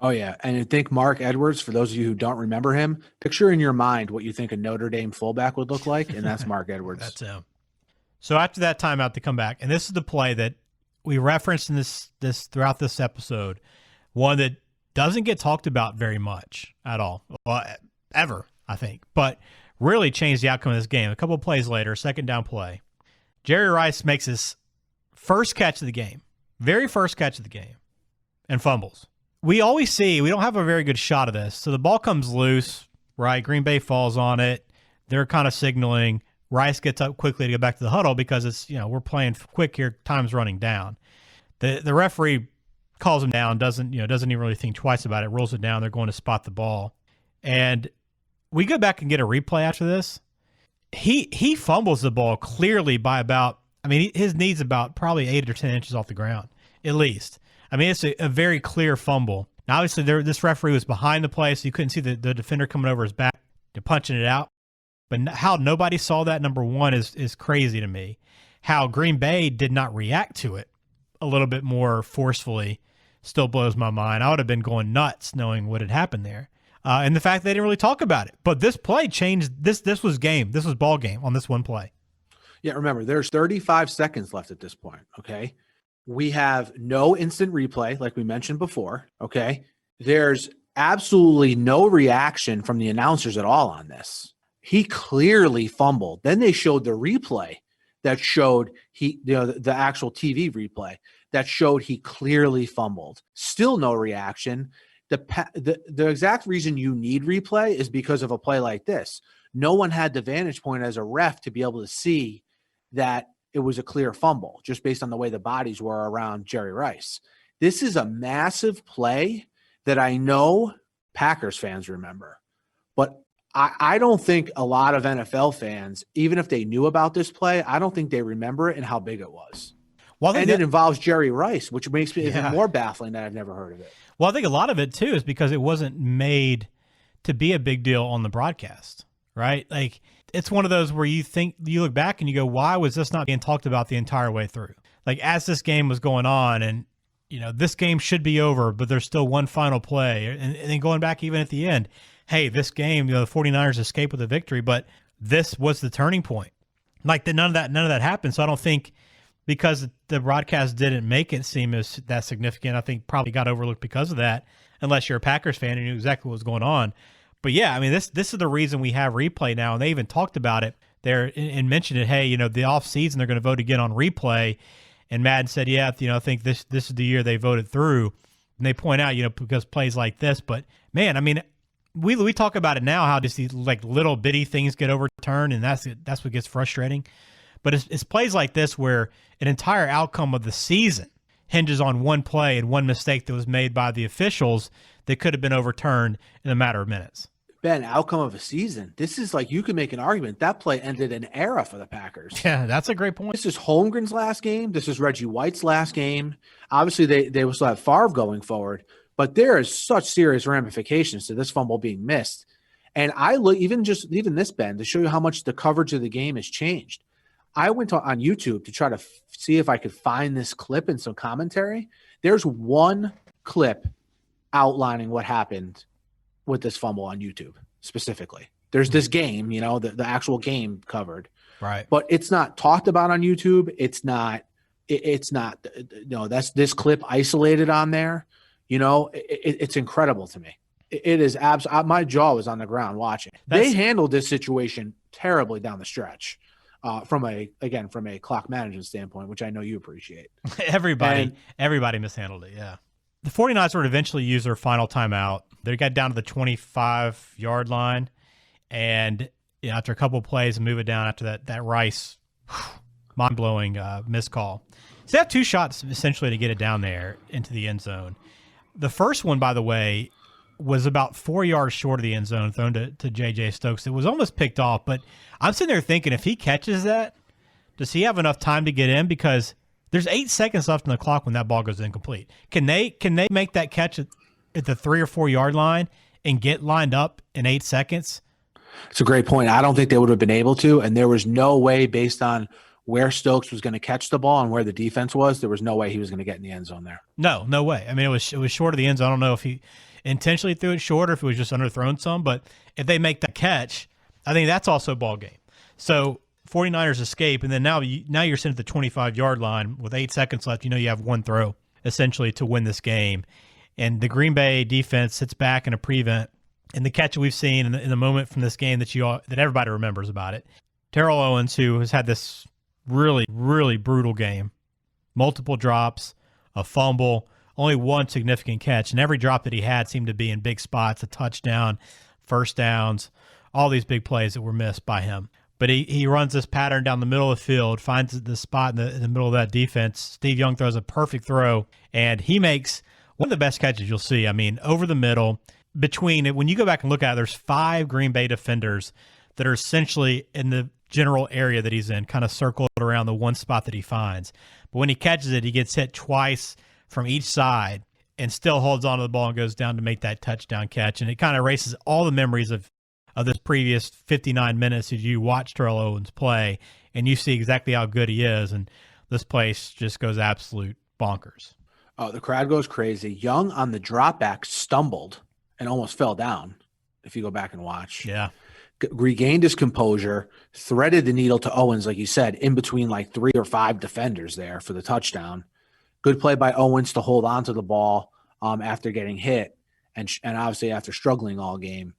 Oh, yeah. And I think Mark Edwards, for those of you who don't remember him, picture in your mind what you think a Notre Dame fullback would look like, and that's Mark Edwards. That's him. So after that timeout, to come back, and this is the play that we referenced in this throughout this episode, one that doesn't get talked about very much at all, well, ever, I think, but really changed the outcome of this game. A couple of plays later, second down play, Jerry Rice makes his first catch of the game, very first catch of the game, and fumbles. We don't have a very good shot of this. So the ball comes loose, right? Green Bay falls on it. They're kind of signaling. Rice gets up quickly to get back to the huddle because it's, we're playing quick here. Time's running down. The referee calls him down, doesn't even really think twice about it, rolls it down. They're going to spot the ball. And we go back and get a replay after this. He fumbles the ball clearly by about, his knee's about probably 8 or 10 inches off the ground, at least. It's a very clear fumble. Now, obviously, this referee was behind the play, so you couldn't see the defender coming over his back and punching it out. But how nobody saw that, number one, is crazy to me. How Green Bay did not react to it a little bit more forcefully still blows my mind. I would have been going nuts knowing what had happened there. And the fact they didn't really talk about it. But this play changed. This was game. This was ball game on this one play. Yeah, remember, there's 35 seconds left at this point, okay? We have no instant replay, like we mentioned before, okay? There's absolutely no reaction from the announcers at all on this. He clearly fumbled. Then they showed the replay that showed the actual TV replay that showed he clearly fumbled. Still no reaction. The exact reason you need replay is because of a play like this. No one had the vantage point as a ref to be able to see that it was a clear fumble just based on the way the bodies were around Jerry Rice. This is a massive play that I know Packers fans remember, but I don't think a lot of NFL fans, even if they knew about this play, I don't think they remember it and how big it was. Well, and it involves Jerry Rice, which makes me even more baffling that I've never heard of it. Well, I think a lot of it, too, is because it wasn't made to be a big deal on the broadcast, right? Like, it's one of those where you look back and you go, why was this not being talked about the entire way through? Like, as this game was going on and, this game should be over, but there's still one final play. And then going back even at the end, hey, this game, the 49ers escaped with a victory, but this was the turning point. Like, none of that happened. So I don't think because the broadcast didn't make it seem as that significant, I think probably got overlooked because of that, unless you're a Packers fan and knew exactly what was going on. But yeah, this is the reason we have replay now, and they even talked about it there and mentioned it. Hey, the offseason they're going to vote again on replay, and Madden said, yeah, I think this is the year they voted through, and they point out, because plays like this. But man, we talk about it now how just these like little bitty things get overturned, and that's what gets frustrating. But it's plays like this where an entire outcome of the season hinges on one play and one mistake that was made by the officials that could have been overturned in a matter of minutes. Ben, outcome of a season. This is like, you can make an argument that play ended an era for the Packers. Yeah, that's a great point. This is Holmgren's last game. This is Reggie White's last game. Obviously, they will still have Favre going forward, but there is such serious ramifications to this fumble being missed. And I look even this, Ben, to show you how much the coverage of the game has changed. I went on YouTube to try to see if I could find this clip in some commentary. There's one clip outlining what happened with this fumble on YouTube specifically. There's this game, the actual game covered. Right. But it's not talked about on YouTube. It's not, that's this clip isolated on there. It's incredible to me. It is absolutely, my jaw was on the ground watching. They handled this situation terribly down the stretch. From a clock management standpoint, which I know you appreciate. Everybody mishandled it, yeah. The 49ers would eventually use their final timeout. They got down to the 25-yard line, and after a couple of plays and move it down after that Rice mind-blowing missed call. So they have two shots essentially to get it down there into the end zone. The first one, by the way, was about 4 yards short of the end zone, thrown to J.J. Stokes. It was almost picked off, but I'm sitting there thinking, if he catches that, does he have enough time to get in? Because there's 8 seconds left on the clock when that ball goes incomplete. Can they make that catch at the 3 or 4 yard line and get lined up in 8 seconds? It's a great point. I don't think they would have been able to, and there was no way, based on where Stokes was going to catch the ball and where the defense was, there was no way he was going to get in the end zone there. No way. I mean, it was short of the end zone. I don't know if he intentionally threw it short or if it was just underthrown some, but if they make that catch, I think that's also ball game. So 49ers escape, and then now you're sitting at the 25-yard line with 8 seconds left. You have one throw essentially to win this game, and the Green Bay defense sits back in a prevent. And the catch we've seen in the moment from this game that everybody remembers about it, Terrell Owens, who has had this really, really brutal game, multiple drops, a fumble, only one significant catch, and every drop that he had seemed to be in big spots, a touchdown, first downs, all these big plays that were missed by him. But he runs this pattern down the middle of the field, finds the spot in the middle of that defense. Steve Young throws a perfect throw, and he makes one of the best catches you'll see. I mean, over the middle, when you go back and look at it, there's 5 Green Bay defenders that are essentially in the general area that he's in, kind of circled around the one spot that he finds. But when he catches it, he gets hit twice from each side and still holds onto the ball and goes down to make that touchdown catch. And it kind of erases all the memories of this previous 59 minutes as you watch Terrell Owens play, and you see exactly how good he is. And this place just goes absolute bonkers. Oh, the crowd goes crazy. Young on the drop back stumbled and almost fell down, if you go back and watch. Yeah. Regained his composure, threaded the needle to Owens, like you said, in between like 3 or 5 defenders there for the touchdown. Good play by Owens to hold on to the ball after getting hit and obviously after struggling all game.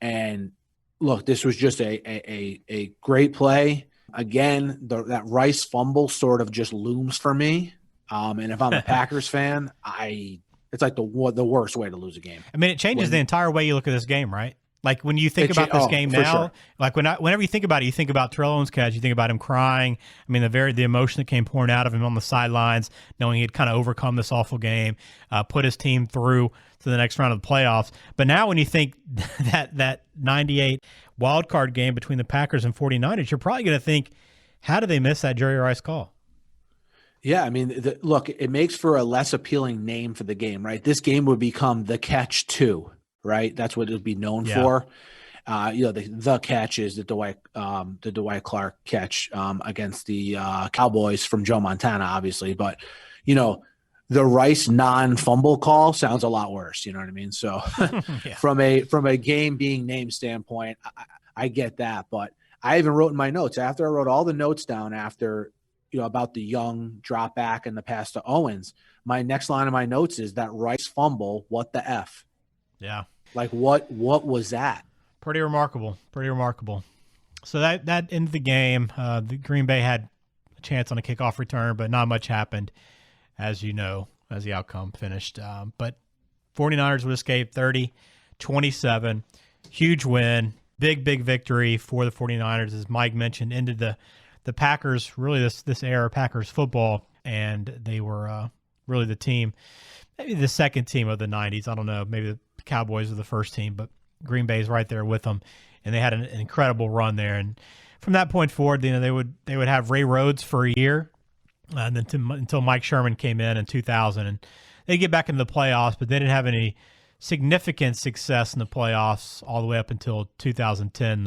And look, this was just a great play. Again, that Rice fumble sort of just looms for me. And if I'm a Packers fan, it's like the worst way to lose a game. I mean, it changes the entire way you look at this game, right? Like when you think about this game now, sure. Like whenever you think about it, you think about Terrell Owens' catch, you think about him crying. I mean, the emotion that came pouring out of him on the sidelines, knowing he'd kind of overcome this awful game, put his team through to the next round of the playoffs. But now when you think that 98 wild card game between the Packers and 49ers, you're probably going to think, how did they miss that Jerry Rice call? Yeah, I mean, look, it makes for a less appealing name for the game, right? This game would become the Catch 2. Right, that's what it would be known for. The catch is the Dwight Clark catch against the Cowboys from Joe Montana, obviously. But the Rice non-fumble call sounds a lot worse. You know what I mean? So yeah. from a game being named standpoint, I get that. But I even wrote in my notes after I wrote all the notes down after about the Young drop back and the pass to Owens. My next line of my notes is that Rice fumble. What the F? Yeah. Like what was that? Pretty remarkable. So that ended the game. The Green Bay had a chance on a kickoff return, but not much happened, as you know, as the outcome finished. But 49ers would escape 30-27. Huge win. Big victory for the 49ers, as Mike mentioned, ended the the Packers, really this era of Packers football, and they were really the team, maybe the second team of the 90s. I don't know. Maybe the Cowboys were the first team, but Green Bay's right there with them, and they had an incredible run there. And from that point forward, they would have Ray Rhodes for a year, and then until Mike Sherman came in 2000, and they get back into the playoffs, but they didn't have any significant success in the playoffs all the way up until 2010,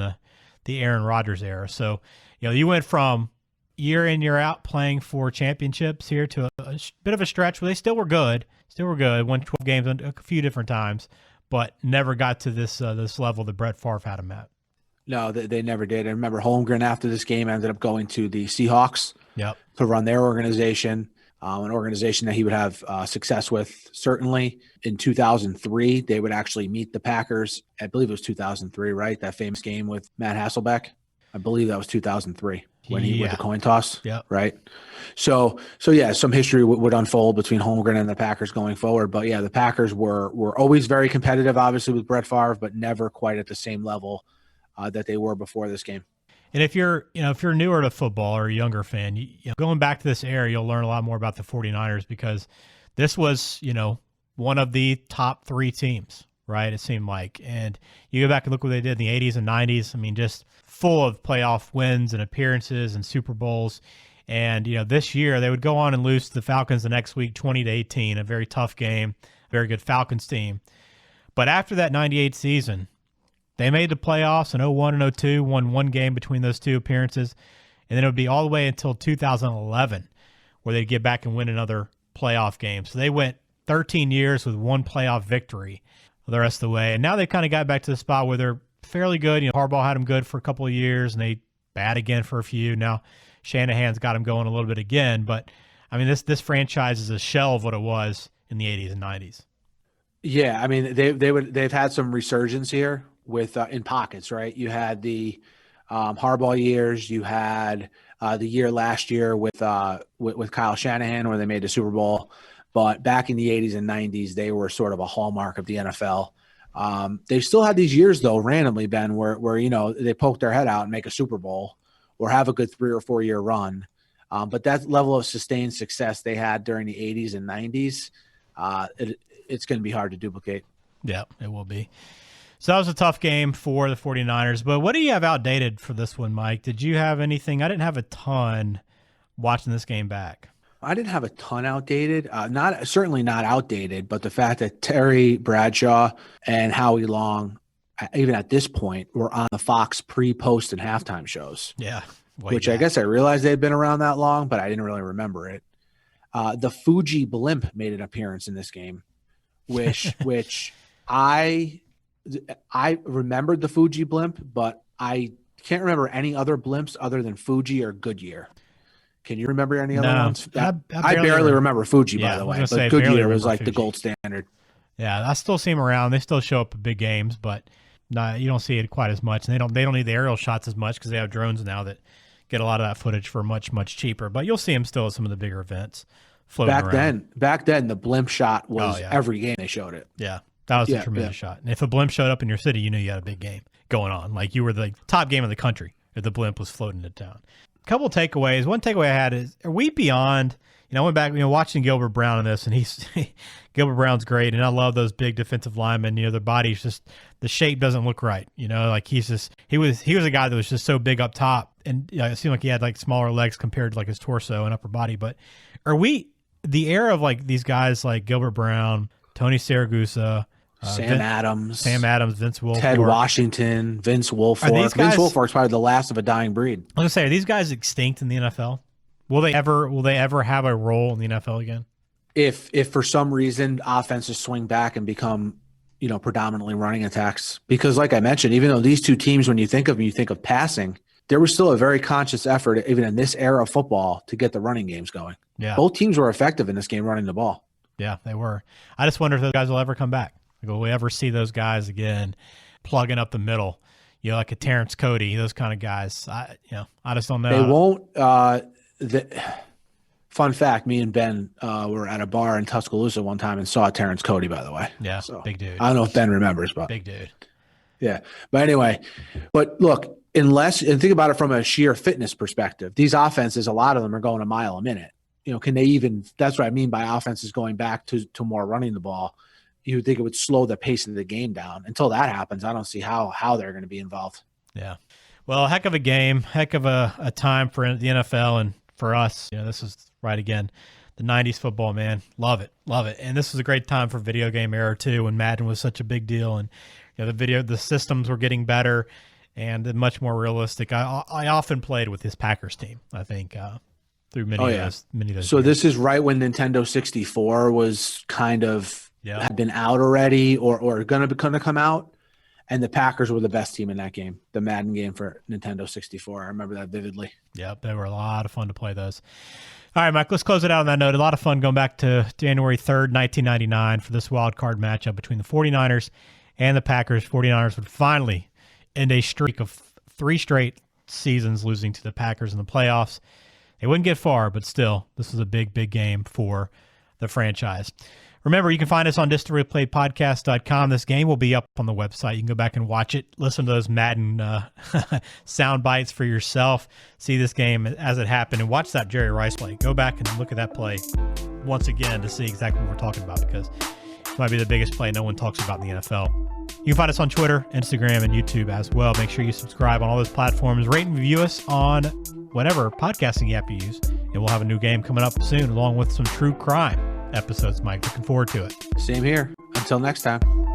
the Aaron Rodgers era. So, you went from year in, year out playing for championships here to a bit of a stretch where they still were good, won 12 games a few different times, but never got to this level that Brett Favre had them at. No, they never did. I remember Holmgren after this game ended up going to the Seahawks to run their organization, an organization that he would have success with. Certainly in 2003, they would actually meet the Packers. I believe it was 2003, right? That famous game with Matt Hasselbeck. I believe that was 2003 when he with the coin toss, right? So yeah, some history would unfold between Holmgren and the Packers going forward. But yeah, the Packers were always very competitive, obviously with Brett Favre, but never quite at the same level that they were before this game. And if you're newer to football or a younger fan, going back to this era, you'll learn a lot more about the 49ers because this was, one of the top three teams, right? It seemed like. And you go back and look what they did in the 80s and 90s. I mean, just full of playoff wins and appearances and Super Bowls. And, this year they would go on and lose to the Falcons the next week, 20-18, a very tough game, very good Falcons team. But after that 98 season, they made the playoffs in 01 and 02, won one game between those two appearances, and then it would be all the way until 2011 where they'd get back and win another playoff game. So they went 13 years with one playoff victory the rest of the way, and now they kind of got back to the spot where they're fairly good. Harbaugh had them good for a couple of years, and they bad again for a few. Now Shanahan's got them going a little bit again, but I mean this franchise is a shell of what it was in the 80s and 90s. Yeah, I mean they've had some resurgence here with in pockets, right? You had the Harbaugh years, you had the year last year with Kyle Shanahan where they made the Super Bowl, but back in the 80s and 90s they were sort of a hallmark of the NFL. They still had these years though randomly, Ben, where they poke their head out and make a Super Bowl or have a good 3 or 4 year run. But that level of sustained success they had during the 80s and 90s, it's going to be hard to duplicate. Yeah, it will be. So that was a tough game for the 49ers. But what do you have outdated for this one, Mike? Did you have anything? I didn't have a ton watching this game back. I didn't have a ton outdated. Certainly not outdated, but the fact that Terry Bradshaw and Howie Long, even at this point, were on the Fox pre, post, and halftime shows. Yeah. Which I guess I realized they'd been around that long, but I didn't really remember it. The Fuji blimp made an appearance in this game, which I remembered the Fuji blimp, but I can't remember any other blimps other than Fuji or Goodyear. Can you remember any other ones? I barely remember Fuji, by the way, but Goodyear was like the gold standard. Yeah, I still see them around. They still show up at big games, but you don't see it quite as much. And they don't need the aerial shots as much because they have drones now that get a lot of that footage for much, much cheaper. But you'll see them still at some of the bigger events floating around. Back then, the blimp shot was every game they showed it. Yeah, that was a tremendous shot. And if a blimp showed up in your city, you knew you had a big game going on. Like you were the top game of the country if the blimp was floating to town. A couple of takeaways. One takeaway I had is, are we beyond, I went back, watching Gilbert Brown in this, and Gilbert Brown's great, and I love those big defensive linemen. Their body's just, the shape doesn't look right. Like he was a guy that was just so big up top, and it seemed like he had like smaller legs compared to like his torso and upper body. But are we the era of like these guys like Gilbert Brown, Tony Siragusa, Sam Adams, Vince Wilfork, Ted Washington, Vince Wilfork. Vince Wilfork's probably the last of a dying breed. I was gonna say, are these guys extinct in the NFL? Will they ever have a role in the NFL again? If for some reason offenses swing back and become, predominantly running attacks, because like I mentioned, even though these two teams, when you think of them, you think of passing, there was still a very conscious effort, even in this era of football, to get the running games going. Yeah, both teams were effective in this game running the ball. Yeah, they were. I just wonder if those guys will ever come back. Will we ever see those guys again plugging up the middle? Like a Terrence Cody, those kind of guys. I just don't know. They won't. Fun fact, me and Ben were at a bar in Tuscaloosa one time and saw Terrence Cody, by the way. Yeah, so, big dude. I don't know if Ben remembers, but big dude. Yeah. But anyway, look, unless, and think about it from a sheer fitness perspective, these offenses, a lot of them are going a mile a minute. Can they even, that's what I mean by offenses going back to more running the ball. You would think it would slow the pace of the game down. Until that happens, I don't see how they're going to be involved. Yeah. Well, heck of a game, heck of a time for the NFL and for us. This is right again, the 90s football, man. Love it. Love it. And this was a great time for video game era too, when Madden was such a big deal, and the systems were getting better and much more realistic. I often played with this Packers team, I think, through many of those So years. this is right when Nintendo 64 was kind of had been out already or going to come out. And the Packers were the best team in that game, the Madden game for Nintendo 64. I remember that vividly. Yep, they were a lot of fun to play those. All right, Mike, let's close it out on that note. A lot of fun going back to January 3rd, 1999 for this wild card matchup between the 49ers and the Packers. 49ers would finally end a streak of 3 straight seasons losing to the Packers in the playoffs. They wouldn't get far, but still, this was a big, big game for the franchise. Remember, you can find us on thistoreplaypodcast.com. This game will be up on the website. You can go back and watch it, listen to those Madden sound bites for yourself, see this game as it happened, and watch that Jerry Rice play. Go back and look at that play once again to see exactly what we're talking about, because it might be the biggest play no one talks about in the NFL. You can find us on Twitter, Instagram, and YouTube as well. Make sure you subscribe on all those platforms. Rate and review us on whatever podcasting app you use. And we'll have a new game coming up soon, along with some true crime episodes, Mike. Looking forward to it. Same here. Until next time.